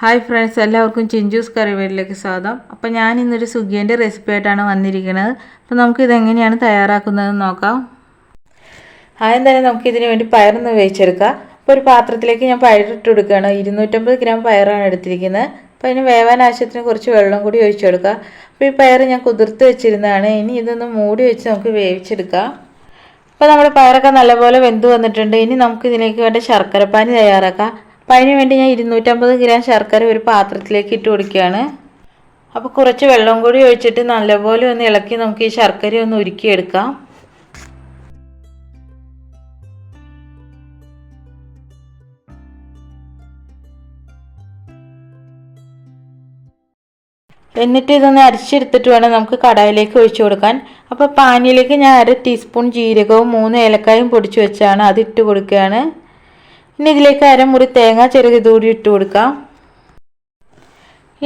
Hi friends, എല്ലാവർക്കും ചിഞ്ചൂസ് കറി വീട്ടിലേക്ക് സ്വാഗതം. അപ്പോൾ ഞാൻ ഇന്നൊരു സുഗിയൻ്റെ റെസിപ്പി ആയിട്ടാണ് വന്നിരിക്കുന്നത്. അപ്പോൾ നമുക്കിതെങ്ങനെയാണ് തയ്യാറാക്കുന്നതെന്ന് നോക്കാം. ആദ്യം തന്നെ നമുക്കിതിന് വേണ്ടി പയറൊന്ന് വേവിച്ചെടുക്കാം. അപ്പോൾ ഒരു പാത്രത്തിലേക്ക് ഞാൻ പയറിട്ട് കൊടുക്കുകയാണ്. 250 ഗ്രാം പയറാണ് എടുത്തിരിക്കുന്നത്. അപ്പോൾ അതിന് വേവാൻ ആവശ്യത്തിന് കുറച്ച് വെള്ളം കൂടി ഒഴിച്ചു കൊടുക്കുക. അപ്പോൾ ഈ പയർ ഞാൻ കുതിർത്ത് വെച്ചിരുന്നതാണ്. ഇനി ഇതൊന്ന് മൂടി വെച്ച് നമുക്ക് വേവിച്ചെടുക്കാം. അപ്പോൾ നമ്മുടെ പയറൊക്കെ നല്ലപോലെ വെന്ത് വന്നിട്ടുണ്ട്. ഇനി നമുക്കിതിലേക്ക് വേണ്ട ശർക്കരപ്പാനി തയ്യാറാക്കാം. അപ്പോൾ അതിന് വേണ്ടി ഞാൻ 250 ഗ്രാം ശർക്കര ഒരു പാത്രത്തിലേക്ക് ഇട്ട് കൊടുക്കുകയാണ്. അപ്പോൾ കുറച്ച് വെള്ളം കൂടി ഒഴിച്ചിട്ട് നല്ലപോലെ ഒന്ന് ഇളക്കി നമുക്ക് ഈ ശർക്കര ഒന്ന് ഉരുക്കിയെടുക്കാം. എന്നിട്ട് ഇതൊന്ന് അരിച്ചെടുത്തിട്ട് വേണം നമുക്ക് കടായിലേക്ക് ഒഴിച്ചു കൊടുക്കാൻ. അപ്പോൾ പാനിയിലേക്ക് ഞാൻ 1/2 ടീസ്പൂൺ ജീരകവും 3 ഏലക്കായും പൊടിച്ചു വെച്ചാണ് അത് ഇട്ട് കൊടുക്കുകയാണ്. ഇനി ഇതിലേക്ക് 1/2 മുറി തേങ്ങ ചിരകിയത് കൂടി ഇട്ട് കൊടുക്കാം.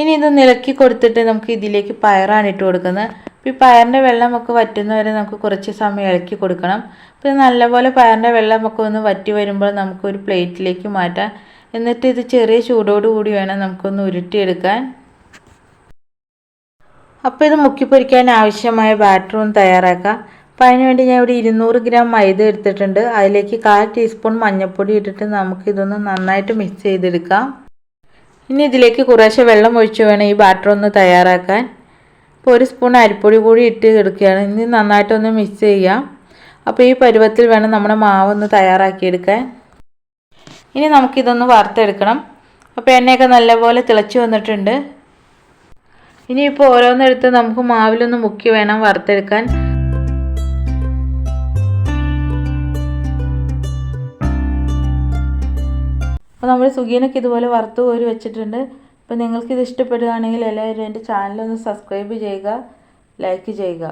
ഇനി ഇതൊന്ന് ഇളക്കി കൊടുത്തിട്ട് നമുക്ക് ഇതിലേക്ക് പയറാണ് ഇട്ട് കൊടുക്കുന്നത്. അപ്പോൾ ഈ പയറിൻ്റെ വെള്ളമൊക്കെ വറ്റുന്നവരെ നമുക്ക് കുറച്ച് സമയം ഇളക്കി കൊടുക്കണം. അപ്പോൾ നല്ലപോലെ പയറിൻ്റെ വെള്ളമൊക്കെ ഒന്ന് വറ്റി വരുമ്പോൾ നമുക്കൊരു പ്ലേറ്റിലേക്ക് മാറ്റാം. എന്നിട്ട് ഇത് ചെറിയ ചൂടോടുകൂടി വേണം നമുക്കൊന്ന് ഉരുട്ടിയെടുക്കാൻ. അപ്പോൾ ഇത് മുക്കി പൊരിക്കാൻ ആവശ്യമായ ബാറ്റർ ഒന്ന് തയ്യാറാക്കാം. അപ്പോൾ അതിനുവേണ്ടി ഞാൻ ഇവിടെ 200 ഗ്രാം മൈദ എടുത്തിട്ടുണ്ട്. അതിലേക്ക് 1/4 ടീസ്പൂൺ മഞ്ഞൾപ്പൊടി ഇട്ടിട്ട് നമുക്കിതൊന്ന് നന്നായിട്ട് മിക്സ് ചെയ്തെടുക്കാം. ഇനി ഇതിലേക്ക് കുറേശ്ശെ വെള്ളം ഒഴിച്ച് വേണം ഈ ബാറ്റർ ഒന്ന് തയ്യാറാക്കാൻ. അപ്പോൾ 1 സ്പൂൺ അരിപ്പൊടി കൂടി ഇട്ട് എടുക്കുകയാണ്. ഇനി നന്നായിട്ടൊന്ന് മിക്സ് ചെയ്യാം. അപ്പോൾ ഈ പരുവത്തിൽ വേണം നമ്മുടെ മാവൊന്ന് തയ്യാറാക്കിയെടുക്കാൻ. ഇനി നമുക്കിതൊന്ന് വറുത്തെടുക്കണം. അപ്പോൾ എണ്ണയൊക്കെ നല്ലപോലെ തിളച്ച് വന്നിട്ടുണ്ട്. ഇനിയിപ്പോൾ ഓരോന്നെടുത്ത് നമുക്ക് മാവിലൊന്ന് മുക്കി വേണം വറുത്തെടുക്കാൻ. അപ്പോൾ നമ്മൾ സുഗിയനൊക്കെ ഇതുപോലെ വറുത്ത് കോരി വെച്ചിട്ടുണ്ട്. അപ്പോൾ നിങ്ങൾക്കിത് ഇഷ്ടപ്പെടുകയാണെങ്കിൽ എല്ലാവരും എൻ്റെ ചാനലൊന്ന് സബ്സ്ക്രൈബ് ചെയ്യുക, ലൈക്ക് ചെയ്യുക.